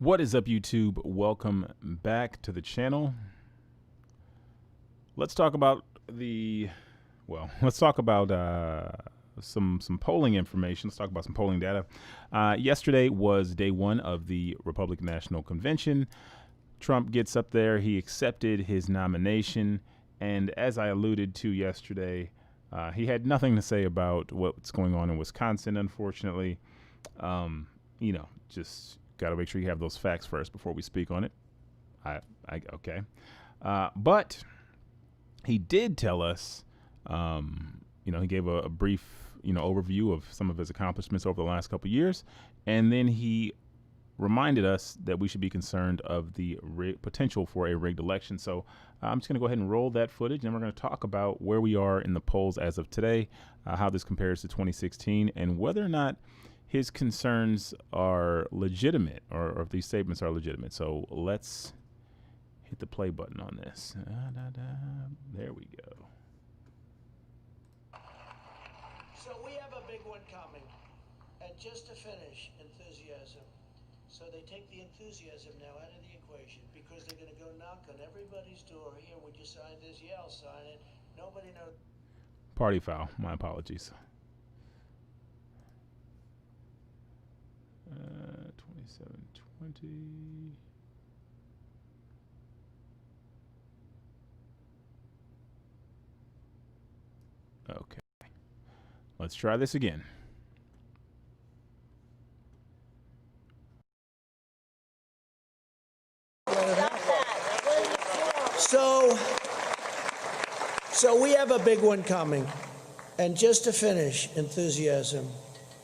What is up, YouTube? Welcome back to the channel. Let's talk about some polling information. Let's talk about some polling data. Yesterday was day one of the Republican National Convention. Trump gets up there. He accepted his nomination. And as I alluded to yesterday, he had nothing to say about what's going on in Wisconsin, unfortunately. Just got to make sure you have those facts first before we speak on it. Okay. But he did tell us, he gave a brief, overview of some of his accomplishments over the last couple of years. And then he reminded us that we should be concerned of the potential for a rigged election. So I'm just going to go ahead and roll that footage, and we're going to talk about where we are in the polls as of today, how this compares to 2016, and whether or not his concerns are legitimate, or if these statements are legitimate. So let's hit the play button on this. There we go. So we have a big one coming. And just to finish, enthusiasm. So they take the enthusiasm now out of the equation because they're going to go knock on everybody's door. Here, would you sign this? Yeah, I'll sign it. Nobody knows. Party foul. My apologies. 2720. Okay. Let's try this again. So we have a big one coming. And just to finish, enthusiasm.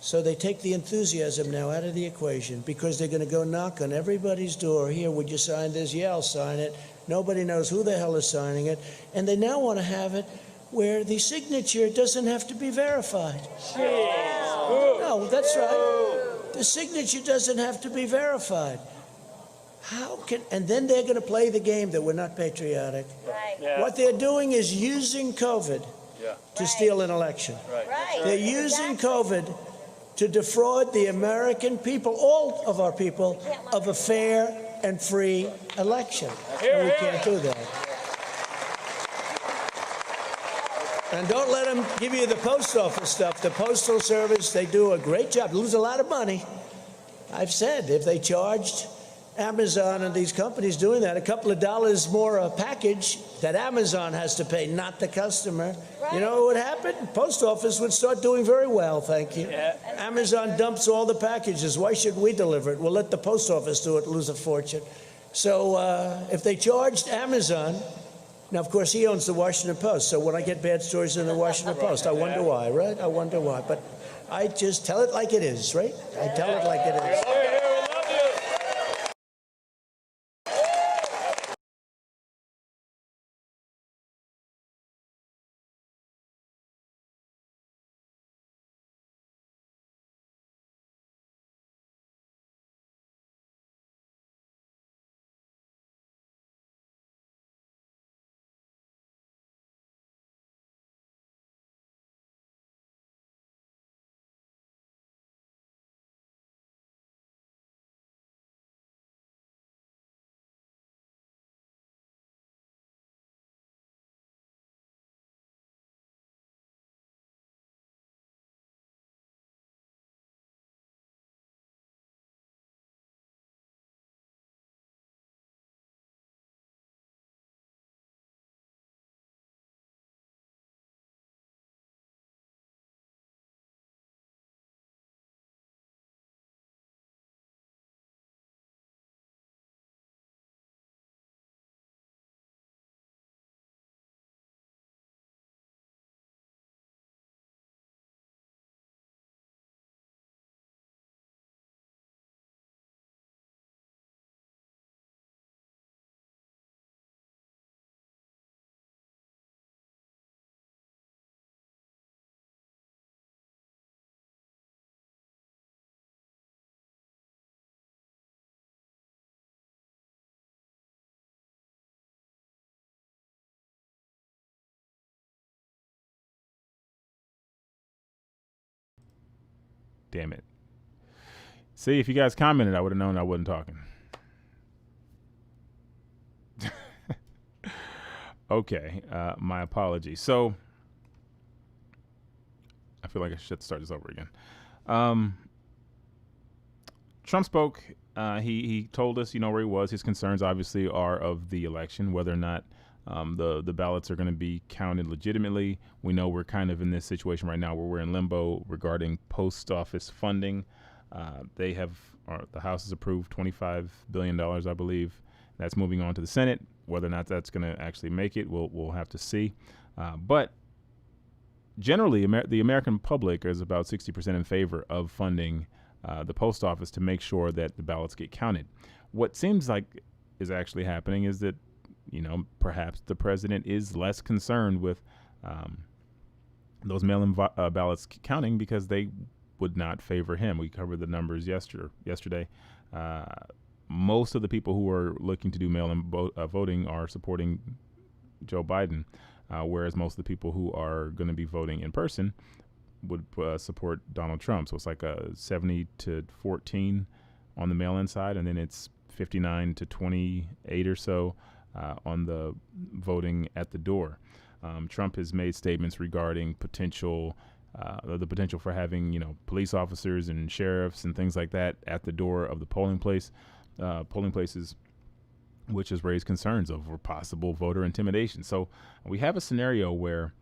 So they take the enthusiasm now out of the equation because they're going to go knock on everybody's door. Here, would you sign this? Yeah, I'll sign it. Nobody knows who the hell is signing it. And they now want to have it where the signature doesn't have to be verified. No, that's right. The signature doesn't have to be verified. And then they're going to play the game that we're not patriotic. Right. Yeah. What they're doing is using COVID to steal an election. Right. They're using COVID to defraud the American people, all of our people, of a fair and free election. And we can't do that. And don't let them give you the post office stuff. The Postal Service, they do a great job. Lose a lot of money. I've said if they charged Amazon and these companies doing that a couple of dollars more a package that Amazon has to pay, not the customer. Right. You know what would happen? Post office would start doing very well, thank you. Yeah. Amazon dumps all the packages. Why should we deliver it? We'll let the post office do it, lose a fortune. So if they charged Amazon, now of course he owns the Washington Post, so when I get bad stories in the Washington Post, I wonder why, right? I wonder why. But I just tell it like it is, right? I tell it like it is. Damn it. See, if you guys commented, I would have known I wasn't talking. Okay, my apologies. So I feel like I should start this over again. Um, Trump spoke. He told us, where he was. His concerns obviously are of the election, whether or not the ballots are going to be counted legitimately. We know we're kind of in this situation right now where we're in limbo regarding post office funding. The House has approved $25 billion, I believe. That's moving on to the Senate. Whether or not that's going to actually make it, we'll have to see. But generally, the American public is about 60% in favor of funding the post office to make sure that the ballots get counted. What seems like is actually happening is that, perhaps the president is less concerned with those mail-in ballots counting because they would not favor him. We covered the numbers yesterday. Most of the people who are looking to do mail-in voting are supporting Joe Biden, whereas most of the people who are going to be voting in person would support Donald Trump. So it's like a 70-14 on the mail-in side, and then it's 59-28 or so on the voting at the door. Trump has made statements regarding the potential for having police officers and sheriffs and things like that at the door of the polling places, which has raised concerns over possible voter intimidation. So we have a scenario where,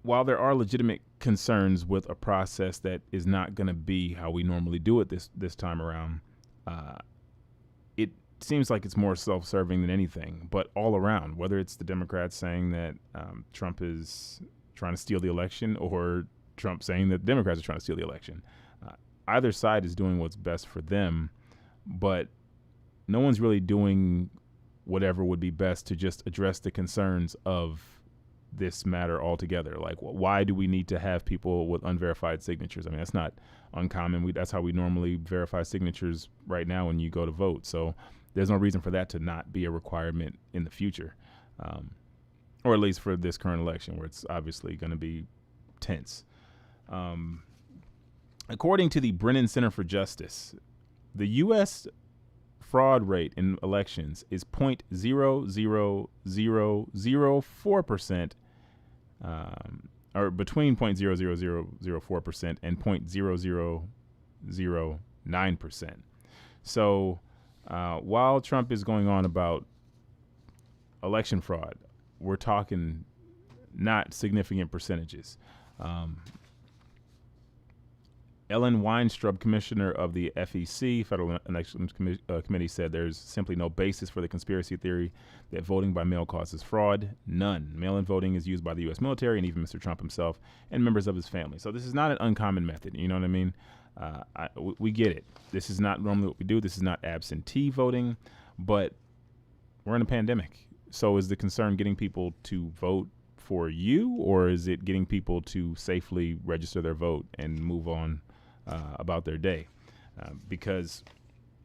while there are legitimate concerns with a process that is not going to be how we normally do it this time around, it seems like it's more self-serving than anything. But all around, whether it's the Democrats saying that Trump is trying to steal the election, or Trump saying that Democrats are trying to steal the election, either side is doing what's best for them, but no one's really doing whatever would be best to just address the concerns of this matter altogether. Like, why do we need to have people with unverified signatures? I mean, that's not uncommon. That's how we normally verify signatures right now when you go to vote. So there's no reason for that to not be a requirement in the future, or at least for this current election, where it's obviously going to be tense. According to the Brennan Center for Justice, the U.S. fraud rate in elections is 0.00004%, or between 0.00004% and 0.0009%. So while Trump is going on about election fraud, we're talking not significant percentages. Ellen Weinstraub, commissioner of the FEC, Federal Elections Committee, said there's simply no basis for the conspiracy theory that voting by mail causes fraud. None. Mail-in voting is used by the U.S. military and even Mr. Trump himself and members of his family. So this is not an uncommon method. You know what I mean? We get it. This is not normally what we do. This is not absentee voting, but we're in a pandemic. So is the concern getting people to vote for you, or is it getting people to safely register their vote and move on about their day? Because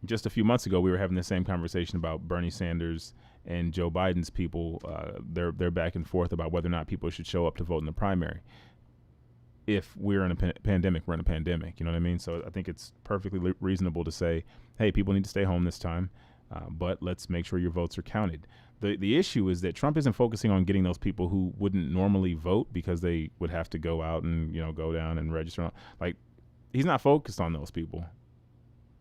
just a few months ago, we were having the same conversation about Bernie Sanders and Joe Biden's people. They're back and forth about whether or not people should show up to vote in the primary. If we're in a pandemic, we're in a pandemic. You know what I mean? So I think it's perfectly reasonable to say, hey, people need to stay home this time, but let's make sure your votes are counted. The issue is that Trump isn't focusing on getting those people who wouldn't normally vote because they would have to go out and, go down and register. Like, he's not focused on those people.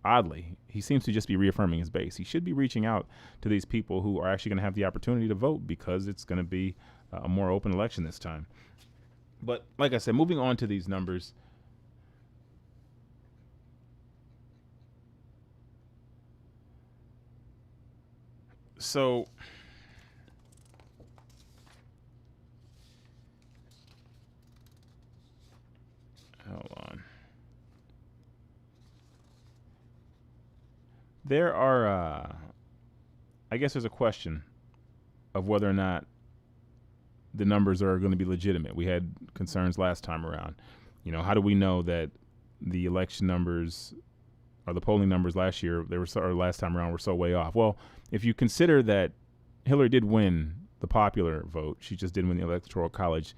Oddly, he seems to just be reaffirming his base. He should be reaching out to these people who are actually going to have the opportunity to vote, because it's going to be a more open election this time. But like I said, moving on to these numbers. So hold on. There are, I guess there's a question of whether or not the numbers are going to be legitimate. We had concerns last time around. How do we know that the election numbers or the polling numbers last year, last time around, were so way off? Well, if you consider that Hillary did win the popular vote, she just didn't win the Electoral College,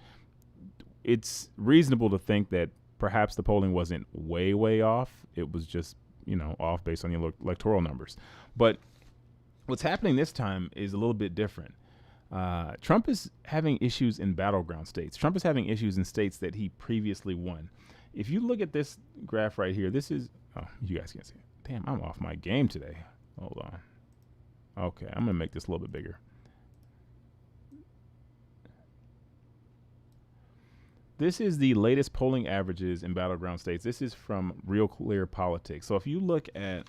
it's reasonable to think that perhaps the polling wasn't way off. It was just, off based on the electoral numbers. But What's happening this time is a little bit different. Trump is having issues in battleground states. Trump is having issues in states that he previously won. If you look at this graph right here, this is, oh, you guys can't see it. Damn, I'm off my game today. Hold on. Okay, I'm going to make this a little bit bigger. This is the latest polling averages in battleground states. This is from Real Clear Politics. So if you look at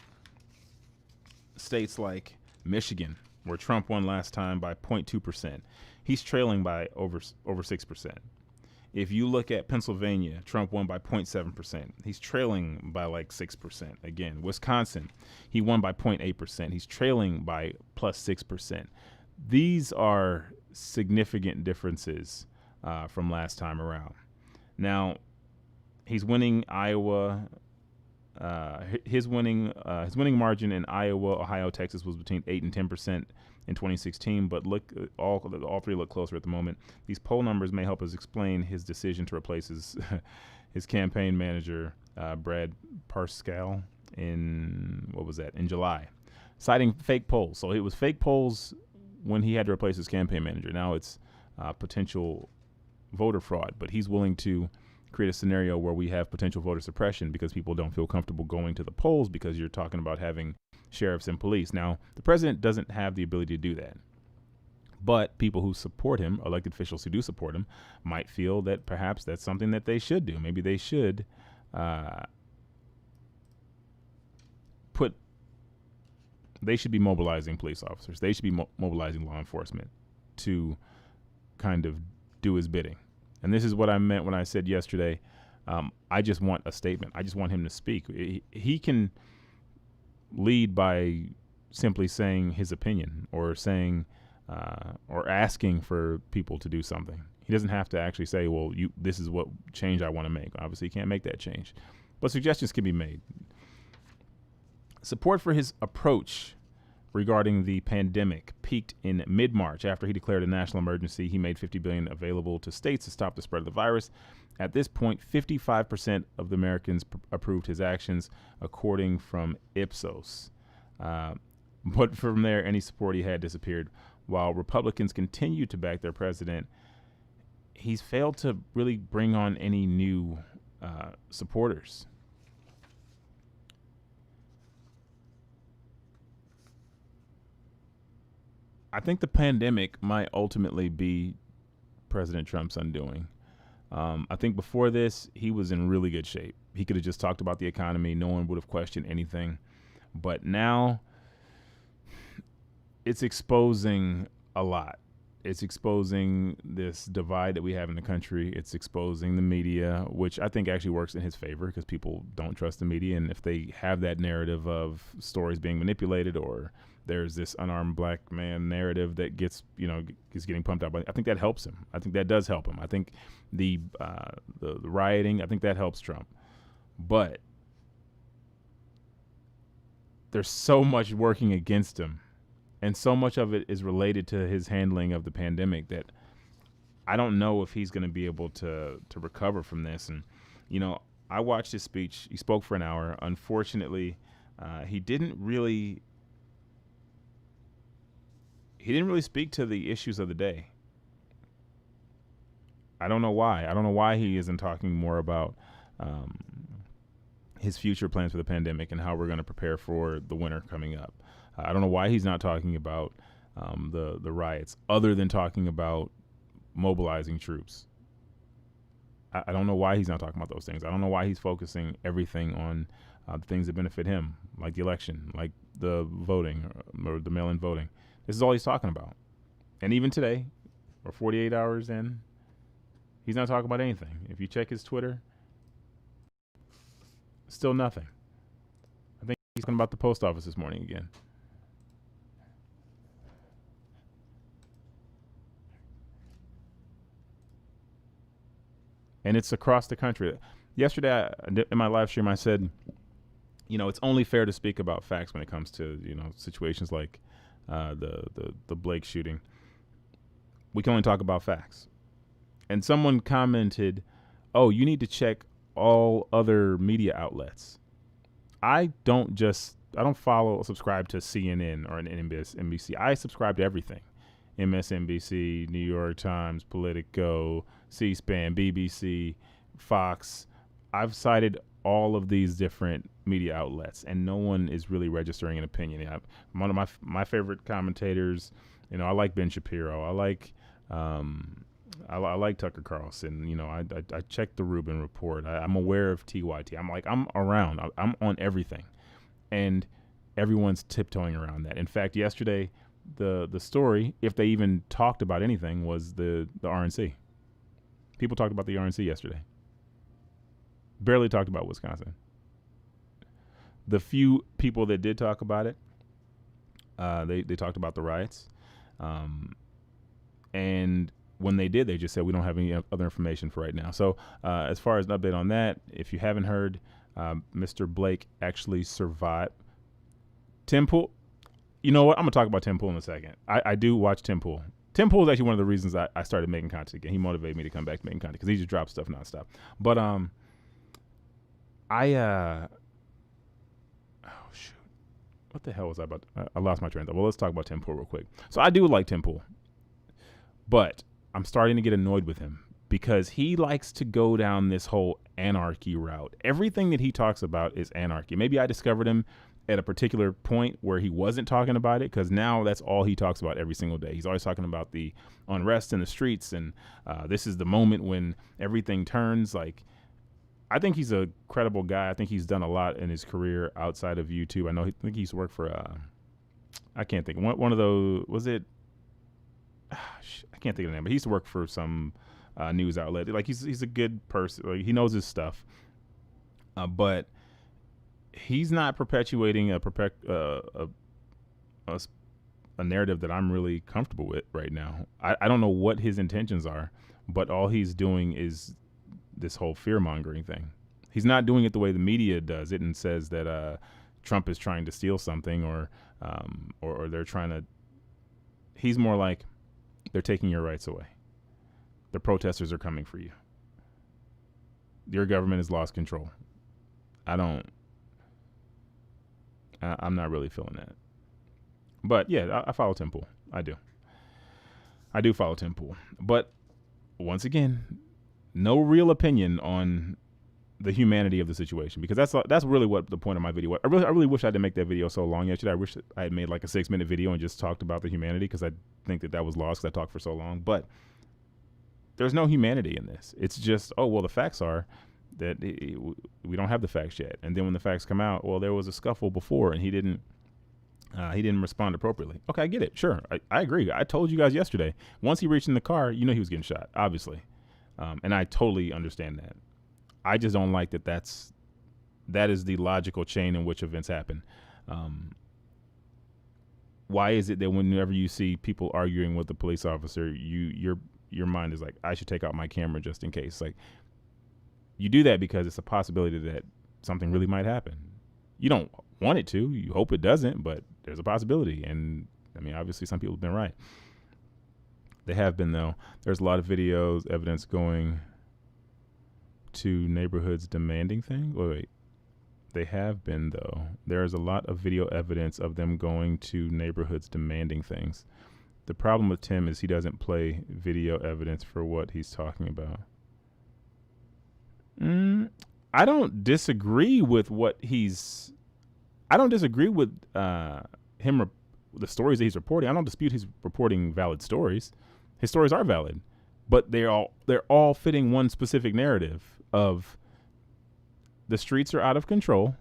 states like Michigan, where Trump won last time by 0.2%, he's trailing by over 6%. If you look at Pennsylvania, Trump won by 0.7%. He's trailing by like 6%. Again, Wisconsin, he won by 0.8%. He's trailing by plus 6%. These are significant differences from last time around. Now, he's winning Iowa. His winning margin in Iowa, Ohio, Texas was between 8 and 10% in 2016. But look, all three look closer at the moment. These poll numbers may help us explain his decision to replace his campaign manager, Brad Parscale, in July, citing fake polls. So it was fake polls when he had to replace his campaign manager. Now it's potential voter fraud, but he's willing to create a scenario where we have potential voter suppression because people don't feel comfortable going to the polls because you're talking about having sheriffs and police. Now, the president doesn't have the ability to do that, but people who support him, elected officials who do support him, might feel that perhaps that's something that they should do. Maybe they should be mobilizing police officers. They should be mobilizing law enforcement to kind of do his bidding. And this is what I meant when I said yesterday, I just want a statement. I just want him to speak. He can lead by simply saying his opinion or saying or asking for people to do something. He doesn't have to actually say, well, this is what change I want to make. Obviously, he can't make that change. But suggestions can be made. Support for his approach regarding the pandemic peaked in mid-March after he declared a national emergency. He made $50 billion available to states to stop the spread of the virus. At this point, 55% of the Americans approved his actions, according from Ipsos. But from there, any support he had disappeared. While Republicans continue to back their president, he's failed to really bring on any new supporters. I think the pandemic might ultimately be President Trump's undoing. I think before this, he was in really good shape. He could have just talked about the economy. No one would have questioned anything. But now it's exposing a lot. It's exposing this divide that we have in the country. It's exposing the media, which I think actually works in his favor because people don't trust the media. And if they have that narrative of stories being manipulated or there's this unarmed black man narrative that gets, is getting pumped up, I think that helps him. I think that does help him. I think the rioting, I think that helps Trump. But there's so much working against him. And so much of it is related to his handling of the pandemic that I don't know if he's going to be able to recover from this. And, I watched his speech. He spoke for an hour. Unfortunately, he didn't really speak to the issues of the day. I don't know why. I don't know why he isn't talking more about his future plans for the pandemic and how we're going to prepare for the winter coming up. I don't know why he's not talking about the riots, other than talking about mobilizing troops. I don't know why he's not talking about those things. I don't know why he's focusing everything on the things that benefit him, like the election, like the voting or the mail-in voting. This is all he's talking about. And even today, or 48 hours in, he's not talking about anything. If you check his Twitter, still nothing. I think he's talking about the post office this morning again. And it's across the country. Yesterday, in my live stream, I said, it's only fair to speak about facts when it comes to, situations like the Blake shooting. We can only talk about facts. And someone commented, you need to check all other media outlets. I don't just subscribe to CNN or an NBC. I subscribe to everything. MSNBC, New York Times, Politico, C-SPAN, BBC, Fox. I've cited all of these different media outlets, and no one is really registering an opinion. One of my favorite commentators, I like Ben Shapiro. I like Tucker Carlson. I check the Rubin Report. I'm aware of TYT. I'm around. I'm on everything, and everyone's tiptoeing around that. In fact, yesterday, the story, if they even talked about anything, was the RNC. People talked about the RNC yesterday. Barely talked about Wisconsin. The few people that did talk about it, they talked about the riots. And when they did, they just said, we don't have any other information for right now. So as far as an update on that, if you haven't heard, Mr. Blake actually survived. Tim Pool, you know what? I'm going to talk about Tim Pool in a second. I do watch Tim Pool. Tim Pool is actually one of the reasons I started making content again. He motivated me to come back to making content because he just drops stuff nonstop. But oh shoot, what the hell was I about? I lost my train of thought. Well, let's talk about Tim Pool real quick. So I do like Tim Pool, but I'm starting to get annoyed with him because he likes to go down this whole anarchy route. Everything that he talks about is anarchy. Maybe I discovered him at a particular point where he wasn't talking about it, because now that's all he talks about every single day. He's always talking about the unrest in the streets, and this is the moment when everything turns. Like, I think he's a credible guy. I think he's done a lot in his career outside of YouTube. I think he used to work for, I can't think, one of those, was it? I can't think of the name, but he used to work for some news outlet. Like, he's a good person. Like, he knows his stuff, but he's not perpetuating a narrative that I'm really comfortable with right now. I don't know what his intentions are, but all he's doing is this whole fear-mongering thing. He's not doing it the way the media does it and says that Trump is trying to steal something or they're trying to. He's more like, they're taking your rights away. The protesters are coming for you. Your government has lost control. I'm not really feeling that. But yeah, I follow Tim Pool. I do follow Tim Pool. But once again, no real opinion on the humanity of the situation, because that's really what the point of my video was. I really wish I didn't make that video so long yesterday. I wish I had made like a 6-minute video and just talked about the humanity, because I think that was lost because I talked for so long. But there's no humanity in this. It's just, oh, well, the facts are that we don't have the facts yet. And then when the facts come out, well, there was a scuffle before and he didn't respond appropriately. Okay, I get it. Sure. I agree. I told you guys yesterday, once he reached in the car, he was getting shot, obviously. And I totally understand that. I just don't like that is the logical chain in which events happen. Why is it that whenever you see people arguing with a police officer, your mind is like, I should take out my camera just in case? Like, you do that because it's a possibility that something really might happen. You don't want it to. You hope it doesn't, but there's a possibility. And, I mean, obviously some people have been right. They have been, though. There's a lot of videos, evidence going to neighborhoods demanding things. Wait. They have been, though. There's a lot of video evidence of them going to neighborhoods demanding things. The problem with Tim is he doesn't play video evidence for what he's talking about. I don't disagree with I don't disagree with him, the stories that he's reporting. I don't dispute he's reporting valid stories. His stories are valid, but they're all fitting one specific narrative of the streets are out of control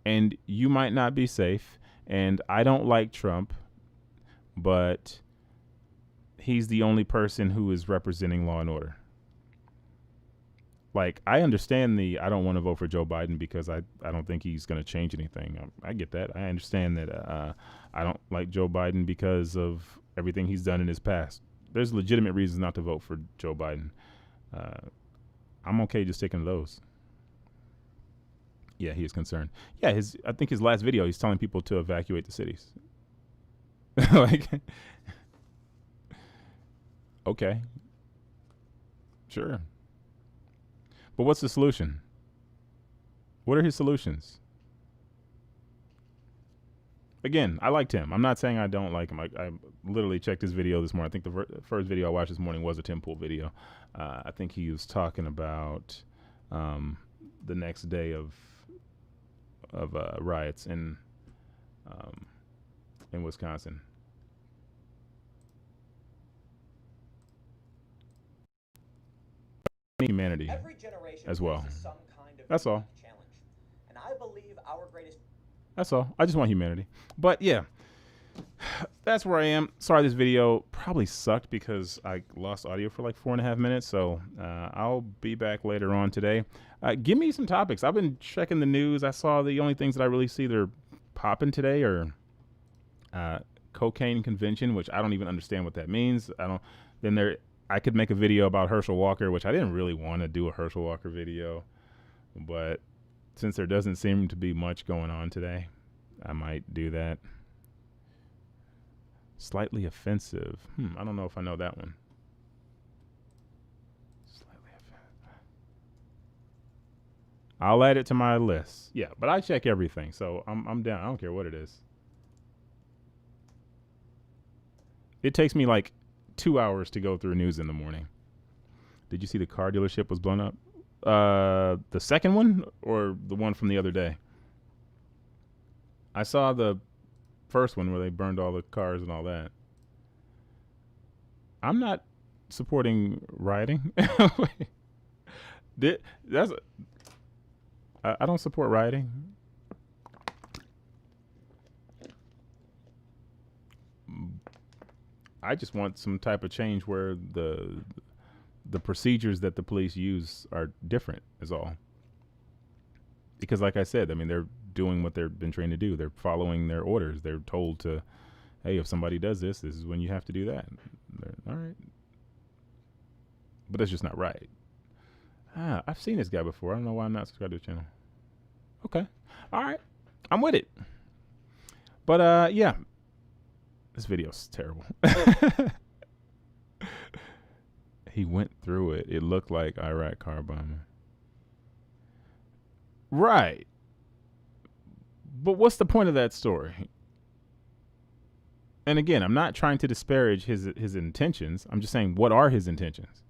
and you might not be safe. And I don't like Trump, but he's the only person who is representing law and order. Like, I understand I don't want to vote for Joe Biden because I don't think he's going to change anything. I get that. I understand that I don't like Joe Biden because of everything he's done in his past. There's legitimate reasons not to vote for Joe Biden. I'm okay just sticking to those. Yeah, he is concerned. Yeah, I think his last video, he's telling people to evacuate the cities. Like, okay. Sure. But what's the solution? What are his solutions? again, I liked him. I'm not saying I don't like him. I literally checked his video this morning. I think the first video I watched this morning was a Tim Pool video. I think he was talking about the next day of riots in Wisconsin. Humanity as well. That's all. And I believe our greatest. That's all. I just want humanity. But yeah, that's where I am. Sorry, this video probably sucked because I lost audio for like 4.5 minutes. So I'll be back later on today. Give me some topics. I've been checking the news. I saw the only things that I really see they're popping today are cocaine convention, which I don't even understand what that means. I could make a video about Herschel Walker, which I didn't really want to do a Herschel Walker video, but since there doesn't seem to be much going on today, I might do that. Slightly offensive. I don't know if I know that one. Slightly offensive. I'll add it to my list. Yeah, but I check everything, so I'm down. I don't care what it is. It takes me like 2 hours to go through news in the morning. Did you see the car dealership was blown up? The second one or the one from the other day? I saw the first one where they burned all the cars and all that. I'm not supporting rioting. I don't support rioting. I just want some type of change where the procedures that the police use are different is all. Because like I said, I mean, they're doing what they've been trained to do. They're following their orders. They're told to, hey, if somebody does this, this is when you have to do that. All right. But that's just not right. I've seen this guy before. I don't know why I'm not subscribed to the channel. Okay. All right. I'm with it. But yeah. This video's terrible. He went through it. It looked like Iraq car bomber. Right. But what's the point of that story? And again, I'm not trying to disparage his intentions. I'm just saying, what are his intentions?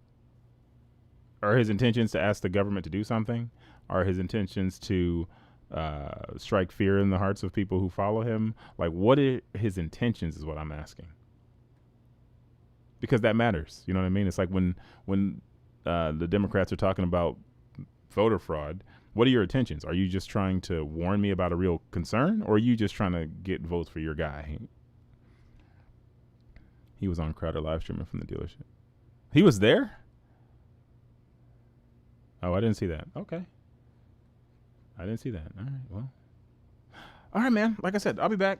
Are his intentions to ask the government to do something? Are his intentions to strike fear in the hearts of people who follow him? Like, what are his intentions is what I'm asking. Because that matters. You know what I mean? It's like when the Democrats are talking about voter fraud, what are your intentions? Are you just trying to warn me about a real concern, or are you just trying to get votes for your guy? He was on Crowder live streaming from the dealership. He was there? Oh, I didn't see that. Okay. I didn't see that. All right, well. All right, man. Like I said, I'll be back.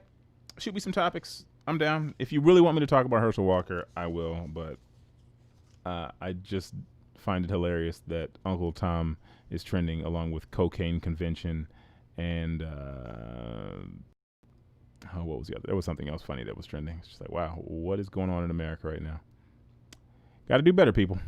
Shoot me some topics. I'm down. If you really want me to talk about Herschel Walker, I will. But I just find it hilarious that Uncle Tom is trending along with cocaine convention and what was the other? There was something else funny that was trending. It's just like, wow, what is going on in America right now? Got to do better, people.